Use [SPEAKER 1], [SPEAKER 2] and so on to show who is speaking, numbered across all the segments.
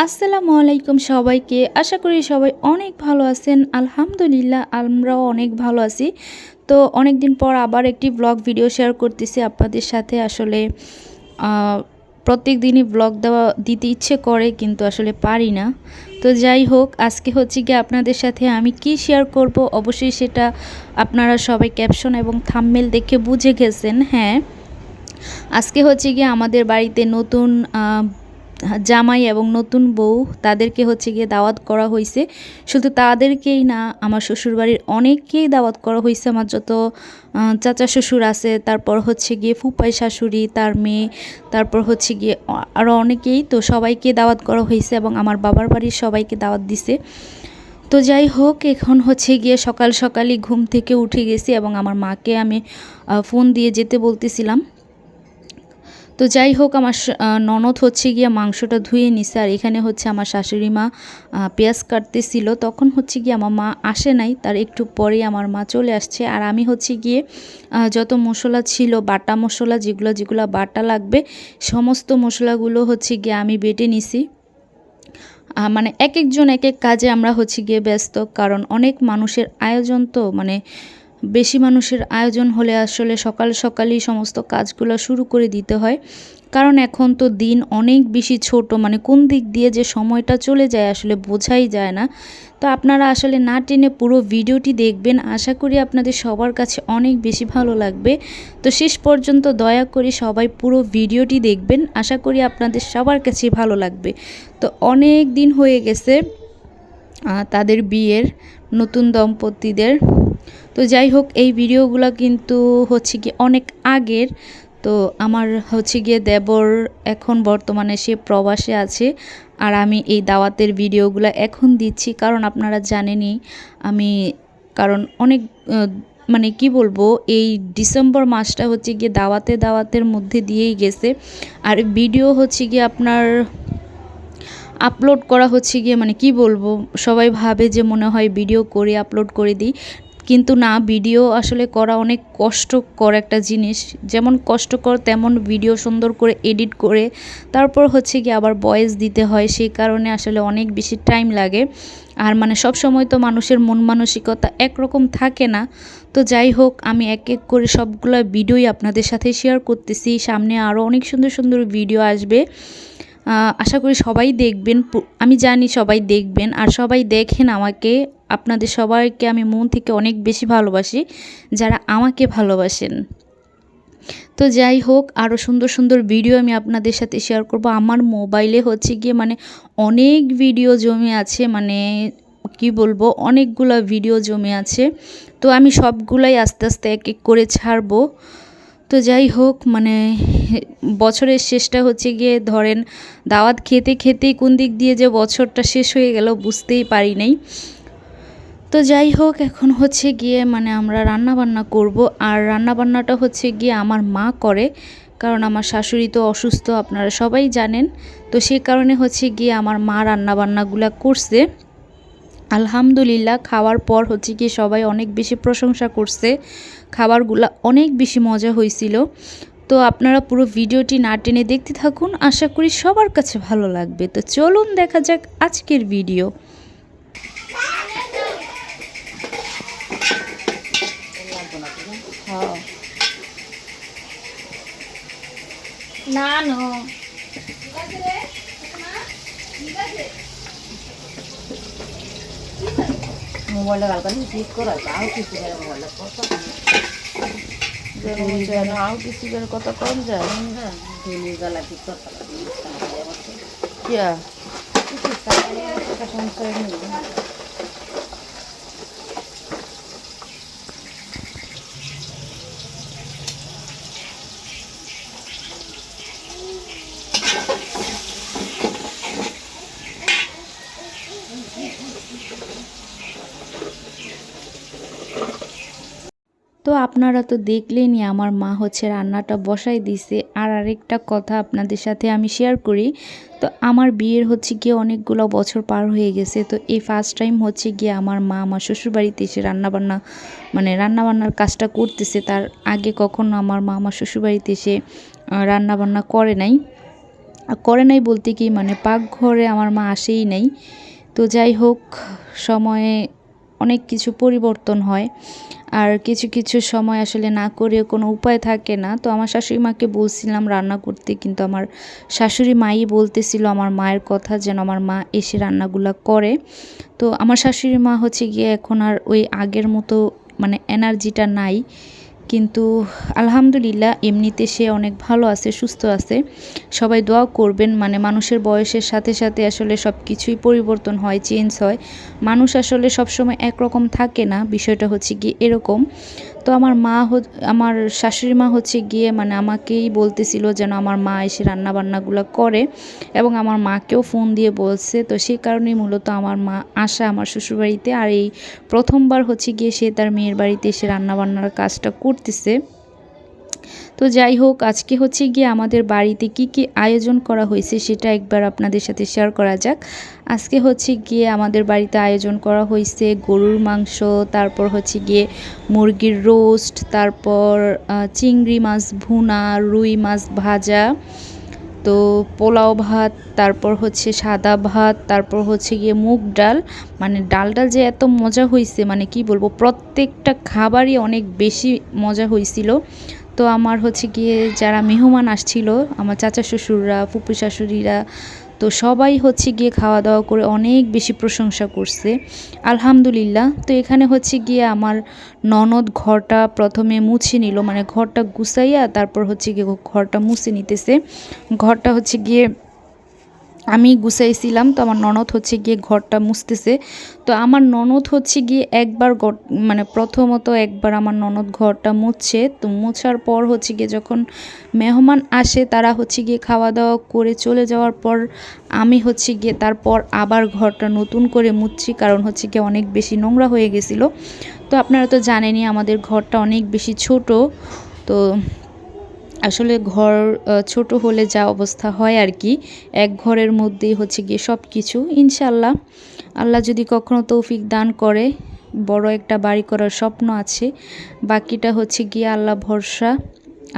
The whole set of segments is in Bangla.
[SPEAKER 1] আসসালামু আলাইকুম সবাইকে। আশা করি সবাই অনেক ভালো আছেন। আলহামদুলিল্লাহ আমরাও অনেক ভালো আছি। তো অনেক দিন পর আবার একটি ব্লগ ভিডিও শেয়ার করতেছি আপনাদের সাথে। আসলে প্রত্যেক দিনই ব্লগ দিতে ইচ্ছে করে, কিন্তু আসলে পারি না। তো যাই হোক, আজকে হচ্ছে গিয়ে আপনাদের সাথে আমি কি শেয়ার করব, অবশ্যই সেটা আপনারা সবাই ক্যাপশন এবং থাম্বনেল দেখে বুঝে গেছেন। হ্যাঁ, আজকে হচ্ছে গিয়ে আমাদের বাড়িতে নতুন জামাই এবং নতুন বউ, তাদেরকে হচ্ছে গিয়ে দাওয়াত করা হয়েছে। শুধু তাদেরকেই না, আমার শ্বশুরবাড়ির অনেককেই দাওয়াত করা হয়েছে। আমার যত চাচা শ্বশুর আছে, তারপর হচ্ছে গিয়ে ফুপাই শাশুড়ি, তার মেয়ে, তারপর হচ্ছে গিয়ে আরও অনেকেই। তো সবাইকে দাওয়াত করা হয়েছে এবং আমার বাবার বাড়ির সবাইকে দাওয়াত দিছে। তো যাই হোক, এখন হচ্ছে গিয়ে সকাল সকালই ঘুম থেকে উঠে গেছি এবং আমার মাকে আমি ফোন দিয়ে যেতে বলতেছিলাম। তো যাই হোক, আমার ননদ হচ্ছে গিয়ে মাংসটা ধুয়ে নিছে, আর এখানে হচ্ছে আমার শাশুড়ি মা পেঁয়াজ কাটতেছিল। তখন হচ্ছে গিয়ে আমার মা আসে নাই, তার একটু পরেই আমার মা চলে আসছে। আর আমি হচ্ছে গিয়ে যত মশলা ছিল, বাটা মশলা যেগুলো বাটা লাগবে, সমস্ত মশলাগুলো হচ্ছে গিয়ে আমি বেটে নিছি। মানে এক একজন এক এক কাজে আমরা হচ্ছে গিয়ে ব্যস্ত, কারণ অনেক মানুষের আয়োজন, তো মানে বেশি মানুষের আয়োজন হলে আসলে সকাল সকালই সমস্ত কাজগুলো শুরু করে দিতে হয়। কারণ এখন তো দিন অনেক বেশি ছোট, মানে কোন দিক দিয়ে যে সময়টা চলে যায় আসলে বোঝাই যায় না। তো আপনারা আসলে না টেনে পুরো ভিডিওটি দেখবেন, আশা করি আপনাদের সবার কাছে অনেক বেশি ভালো লাগবে। তো শেষ পর্যন্ত দয়া করে সবাই পুরো ভিডিওটি দেখবেন, আশা করি আপনাদের সবার কাছে ভালো লাগবে। তো অনেক দিন হয়ে গেছে তাদের বিয়ের, নতুন দম্পতিদের। তো যাই হোক, এই ভিডিওগুলো কিন্তু হচ্ছে কি অনেক আগের। তো আমার হচ্ছে গিয়ে দেবর এখন বর্তমানে সে প্রবাসে আছে, আর আমি এই দাওয়াতের ভিডিওগুলো এখন দিচ্ছি, কারণ আপনারা জানেনই আমি, কারণ অনেক মানে কি বলবো, এই ডিসেম্বর মাসটা হচ্ছে গিয়ে দাওয়াতের মধ্যে দিয়েই গেছে। আর ভিডিও হচ্ছে গিয়ে আপনার আপলোড করা হচ্ছে গিয়ে, মানে কি বলবো, সবাই ভাবে যে মনে হয় ভিডিও করে আপলোড করে দিই, কিন্তু না, ভিডিও আসলে করা অনেক কষ্টকর একটা জিনিস। যেমন কষ্টকর, তেমন ভিডিও সুন্দর করে এডিট করে তারপর হচ্ছে কি আবার ভয়েস দিতে হয়, সেই কারণে আসলে অনেক বেশি টাইম লাগে। আর মানে সব সময় তো মানুষের মন মানসিকতা একরকম থাকে না। তো যাই হোক, আমি এক এক করে সবগুলো ভিডিওই আপনাদের সাথে শেয়ার করতেছি। সামনে আরও অনেক সুন্দর সুন্দর ভিডিও আসবে, আশা করি সবাই দেখবেন। আমি জানি সবাই দেখবেন, আর সবাই দেখেন আমাকে। আপনাদের সবাইকে আমি মন থেকে অনেক বেশি ভালোবাসি, যারা আমাকে ভালোবাসেন। তো যাই হোক, আরও সুন্দর সুন্দর ভিডিও আমি আপনাদের সাথে শেয়ার করব। আমার মোবাইলে হচ্ছে গিয়ে মানে অনেক ভিডিও জমে আছে, মানে কি বলবো, অনেকগুলো ভিডিও জমে আছে। তো আমি সবগুলাই আস্তে আস্তে এক এক করে ছাড়বো। তো যাই হোক, মানে বছরের শেষটা হচ্ছে গিয়ে ধরেন দাওয়াত খেতে খেতেই কোন দিক দিয়ে যে বছরটা শেষ হয়ে গেল বুঝতেই পারি নাই। তো যাই হোক, এখন হচ্ছে গিয়ে মানে আমরা রান্না বান্না করব, আর রান্না বান্নাটা হচ্ছে গিয়ে আমার মা করে, কারণ আমার শাশুড়ি তো অসুস্থ, আপনারা সবাই জানেন। তো সেই কারণে হচ্ছে গিয়ে আমার মা রান্না বান্নাগুলো করছে। আলহামদুলিল্লাহ, খাওয়ার পর হচ্ছে কি সবাই অনেক বেশি প্রশংসা করছে, খাবারগুলো অনেক বেশি মজা হয়েছিল। তো আপনারা পুরো ভিডিওটি না টেনে দেখতে থাকুন, আশা করি সবার কাছে ভালো লাগবে। তো চলুন দেখা যাক আজকের ভিডিও।
[SPEAKER 2] মোবাইলটা কালকে ঠিক করা তাও কিছু মোবাইলটা কত
[SPEAKER 1] আও কিছু কত কম যায়
[SPEAKER 2] ধুলি গালা ঠিক করতে
[SPEAKER 1] কিয়া
[SPEAKER 2] সংশয় নেই।
[SPEAKER 1] তো আপনারা তো দেখলেনই আমার মা হচ্ছে রান্নাটা বসাই দিছে। আর আরেকটা কথা আপনাদের সাথে আমি শেয়ার করি। তো আমার বিয়ের হচ্ছে গিয়ে অনেকগুলো বছর পার হয়ে গেছে। তো এই ফার্স্ট টাইম হচ্ছে গিয়ে আমার মা আমার শ্বশুরবাড়িতে এসে রান্নাবান্নার কাজটা করতেছে। তার আগে কখনো আমার মা আমার শ্বশুরবাড়িতে এসে রান্নাবান্না করে নাই। করে নাই বলতে কি মানে পাকঘরে আমার মা আসেই নাই। তো যাই হোক, সময়ে অনেক কিছু পরিবর্তন হয়, আর কিছু কিছু সময় আসলে না করে কোনো উপায় থাকে না। তো আমার শাশুড়ি মাকে বলছিলাম রান্না করতে, কিন্তু আমার শাশুড়ি মাই বলতেছিল আমার মায়ের কথা যেন আমার মা এসে রান্নাগুলা করে। তো আমার শাশুড়ি মা হচ্ছে গিয়ে এখন আর ওই আগের মতো মানে এনার্জিটা নাই, কিন্তু আলহামদুলিল্লাহ এমনিতে সে অনেক ভালো আছে, সুস্থ আছে। সবাই দোয়া করবেন, মানে মানুষের বয়সের সাথে সাথে আসলে সব কিছুই পরিবর্তন হয়, চেঞ্জ হয়। মানুষ আসলে সবসময় একরকম থাকে না, বিষয়টা হচ্ছে গিয়ে এরকম। তো আমার শাশুড়ি মা হচ্ছে গিয়ে মানে আমাকেই বলতেছিল যেন আমার মা এসে রান্নাবান্নাগুলো করে, এবং আমার মাকেও ফোন দিয়ে বলছে। তো সেই কারণেই মূলত আমার মা আসা আমার শ্বশুরবাড়িতে, আর এই প্রথমবার হচ্ছে গিয়ে সে তার মেয়ের বাড়িতে এসে রান্নাবান্নার কাজটা করতেছে। তো যাই হোক, আজকে হচ্ছে গিয়ে আমাদের বাড়িতে কি কি আয়োজন করা হয়েছে সেটা একবার আপনাদের সাথে শেয়ার করা যাক। আজকে হচ্ছে গিয়ে আমাদের বাড়িতে আয়োজন করা হয়েছে গরুর মাংস, তারপর হচ্ছে গিয়ে মুরগির রোস্ট, তারপর চিংড়ি মাছ ভুনা, রুই মাছ ভাজা, তো পোলাও ভাত, তারপর হচ্ছে সাদা ভাত, তারপর হচ্ছে গিয়ে মুগ ডাল। মানে ডালটা যে এত মজা হয়েছে মানে কি বলবো, প্রত্যেকটা খাবারই অনেক বেশি মজা হয়েছিল। তো আমার হচ্ছে গিয়ে যারা মেহমান আসছিল, আমার চাচা শ্বশুররা, ফুপু শাশুড়িরা, তো সবাই হচ্ছে গিয়ে খাওয়া দাওয়া করে অনেক বেশি প্রশংসা করছে, আলহামদুলিল্লাহ। তো এখানে হচ্ছে গিয়ে আমার ননদ ঘরটা প্রথমে মুছে নিল, মানে ঘরটা গুছাইয়া তারপর হচ্ছে গিয়ে ঘরটা মুছে নিতেছে। ঘরটা হচ্ছে গিয়ে আমি গুছাইছিলাম, তো আমার ননদ হচ্ছে গিয়ে ঘরটা মুছতেছে। তো আমার ননদ হচ্ছে গিয়ে মানে প্রথমত একবার আমার ননদ ঘরটা মুছছে। তো মোছার পর হচ্ছে গিয়ে যখন মেহমান আসে তারা হচ্ছে গিয়ে খাওয়া দাওয়া করে চলে যাওয়ার পর আমি হচ্ছে গিয়ে তারপর আবার ঘরটা নতুন করে মুছছি, কারণ হচ্ছে গিয়ে অনেক বেশি নোংরা হয়ে গেছিলো। তো আপনারা তো জানেনই আমাদের ঘরটা অনেক বেশি ছোট। তো আসলে ঘর ছোট হলে যা অবস্থা হয় আর কি, এক ঘরের মধ্যেই হচ্ছে গিয়ে সব কিছু। ইনশাল্লাহ আল্লাহ যদি কখনো তৌফিক দান করে, বড় একটা বাড়ি করার স্বপ্ন আছে। বাকিটা হচ্ছে গিয়ে আল্লাহ ভরসা,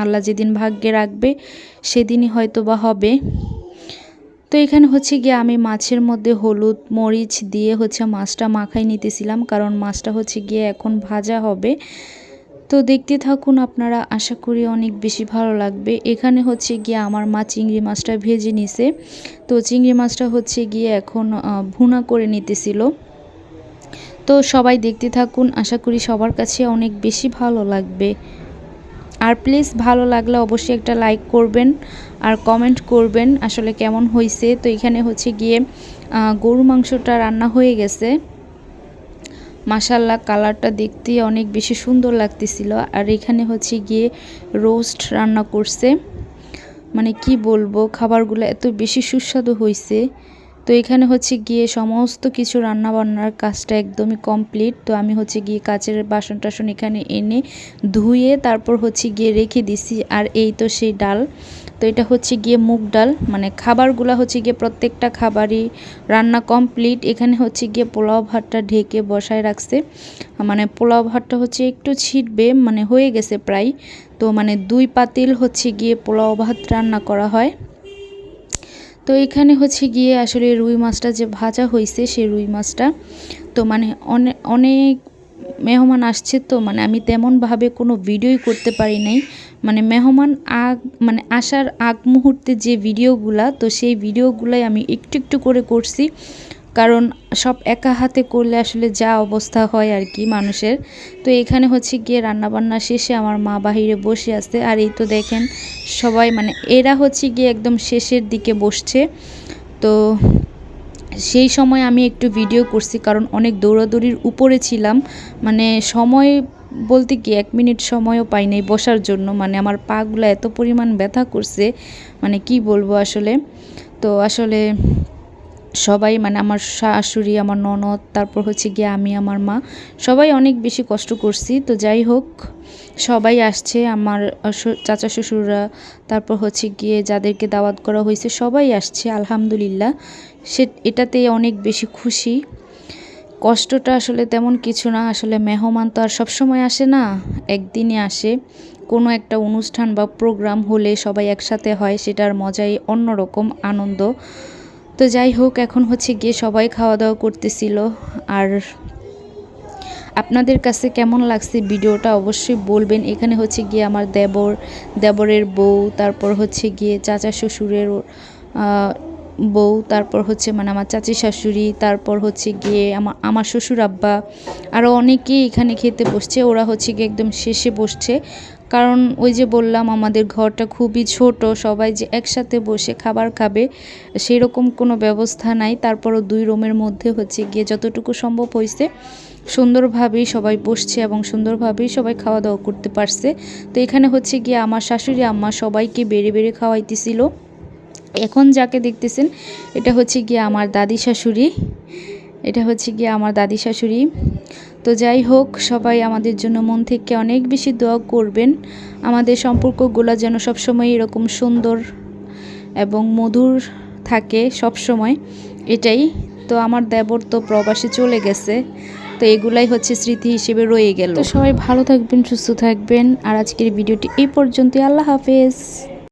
[SPEAKER 1] আল্লাহ যেদিন ভাগ্যে রাখবে সেদিনই হয়তো বা হবে। তো এখানে হচ্ছে গিয়ে আমি মাছের মধ্যে হলুদ মরিচ দিয়ে হচ্ছে মাছটা মাখাই নিতেছিলাম, কারণ মাছটা হচ্ছে গিয়ে এখন ভাজা হবে। তো দেখতে থাকুন আপনারা, আশা করি অনেক বেশি ভালো লাগবে। এখানে হচ্ছে গিয়ে আমার মা চিংড়ি মাছটা ভেজে নিছে। তো চিংড়ি মাছটা হচ্ছে গিয়ে এখন ভুনা করে নিতেছিল। তো সবাই দেখতে থাকুন, আশা করি সবার কাছে অনেক বেশি ভালো লাগবে। আর প্লিজ ভালো লাগলে অবশ্যই একটা লাইক করবেন আর কমেন্ট করবেন আসলে কেমন হয়েছে। তো এখানে হচ্ছে গিয়ে গরু মাংসটা রান্না হয়ে গেছে, মাশাল্লাহ কালারটা দেখতে অনেক বেশি সুন্দর লাগতেছিল। আর এখানে হচ্ছে গিয়ে রোস্ট রান্না করছে, মানে কি বলবো, খাবারগুলো এত বেশি সুস্বাদু হয়েছে। তো এখানে হচ্ছে গিয়ে সমস্ত কিছু রান্না বান্নার কাজটা একদমই কমপ্লিট। তো আমি হচ্ছে গিয়ে কাচের বাসন টাসন এখানে এনে ধুয়ে তারপর হচ্ছে গিয়ে রেখে দিছি। আর এই তো সেই ডাল, তো এটা হচ্ছে গিয়ে মুগ ডাল, মানে খাবারগুলো হচ্ছে গিয়ে প্রত্যেকটা খাবারই রান্না কমপ্লিট। এখানে হচ্ছে গিয়ে পোলাও ভাতটা ঢেকে বসায় রাখছে, মানে পোলাও ভাতটা হচ্ছে একটু ছিটবে, মানে হয়ে গেছে প্রায়। তো মানে 2 পাতিল হচ্ছে গিয়ে পোলাও ভাত রান্না করা হয়। তো এখানে হচ্ছে গিয়ে আসলে রুই মাছটা যে ভাজা হয়েছে সেই রুই মাছটা, তো মানে অনেক মেহমান আসছে, তো মানে আমি তেমনভাবে কোনো ভিডিওই করতে পারি নাই। মানে মেহমান মানে আসার আগ মুহূর্তে যে ভিডিওগুলা, তো সেই ভিডিওগুলাই আমি একটু একটু করে করছি, কারণ সব একা হাতে করলে আসলে যা অবস্থা হয় আর কি মানুষের। তো এখানে হচ্ছে গিয়ে রান্নাবান্না শেষে আমার মা বাহিরে বসে আছে, আর এই তো দেখেন সবাই মানে এরা হচ্ছে গিয়ে একদম শেষের দিকে বসছে। তো সেই সময় আমি একটু ভিডিও করছি, কারণ অনেক দৌড়াদৌড়ির উপরে ছিলাম, মানে সময় বলতে কি 1 মিনিট সময়ও পাই নাই বসার জন্য, মানে আমার পাগুলো এত পরিমাণ ব্যথা করছে, মানে কি বলবো আসলে। তো আসলে সবাই মানে আমার শাশুড়ি, আমার ননদ, তারপর হচ্ছে গিয়ে আমি, আমার মা, সবাই অনেক বেশি কষ্ট করছি। তো যাই হোক, সবাই আসছে, আমার চাচা শ্বশুররা, তারপর হচ্ছে গিয়ে যাদেরকে দাওয়াত করা হয়েছে সবাই আসছে, আলহামদুলিল্লাহ। এটাতে অনেক বেশি খুশি। কষ্টটা আসলে তেমন কিছু না, আসলে মেহমান তো আর সবসময় আসে না, একদিনই আসে। কোনো একটা অনুষ্ঠান বা প্রোগ্রাম হলে সবাই একসাথে হয়, সেটার মজাই অন্যরকম আনন্দ। তো যাই হোক, এখন হচ্ছে গিয়ে সবাই খাওয়া দাওয়া করতেছিল। আর আপনাদের কাছে কেমন লাগছে ভিডিওটা অবশ্যই বলবেন। এখানে হচ্ছে গিয়ে আমার দেবরের বউ, তারপর হচ্ছে গিয়ে চাচা শ্বশুরের বউ, তারপর হচ্ছে মানে আমার চাচি শাশুড়ি, তারপর হচ্ছে গিয়ে আমার শ্বশুর আব্বা, আরও অনেকেই এখানে খেতে বসছে। ওরা হচ্ছে গিয়ে একদম শেষে বসছে, কারণ ওই যে বললাম আমাদের ঘরটা খুবই ছোট, সবাই যে একসাথে বসে খাবার খাবে সেই রকম কোনো ব্যবস্থা নাই। তারপরও 2 রুমের মধ্যে হচ্ছে গিয়ে যতটুকু সম্ভব হয়েছে সুন্দরভাবেই সবাই বসছে এবং সুন্দরভাবেই সবাই খাওয়া দাওয়া করতে পারছে। তো এখানে হচ্ছে গিয়ে আমার শাশুড়ি আম্মা সবাইকে বেড়ে বেড়ে খাওয়াইতেছিল। এখন যাকে দেখতেছেন এটা হচ্ছে গিয়ে আমার দাদি শাশুড়ি, এটা হচ্ছে গিয়ে আমার দাদি শাশুড়ি। তো যাই হোক, সবাই আমাদের জন্য মন থেকে অনেক বেশি দোয়া করবেন, আমাদের সম্পর্কগুলো যেন সবসময় এরকম সুন্দর এবং মধুর থাকে সবসময়, এটাই। তো আমার দেবর তো প্রবাসে চলে গেছে, তো এগুলাই হচ্ছে স্মৃতি হিসেবে রয়ে গেল। তো সবাই ভালো থাকবেন, সুস্থ থাকবেন। আর আজকের ভিডিওটি এই পর্যন্তই। আল্লাহ হাফেজ।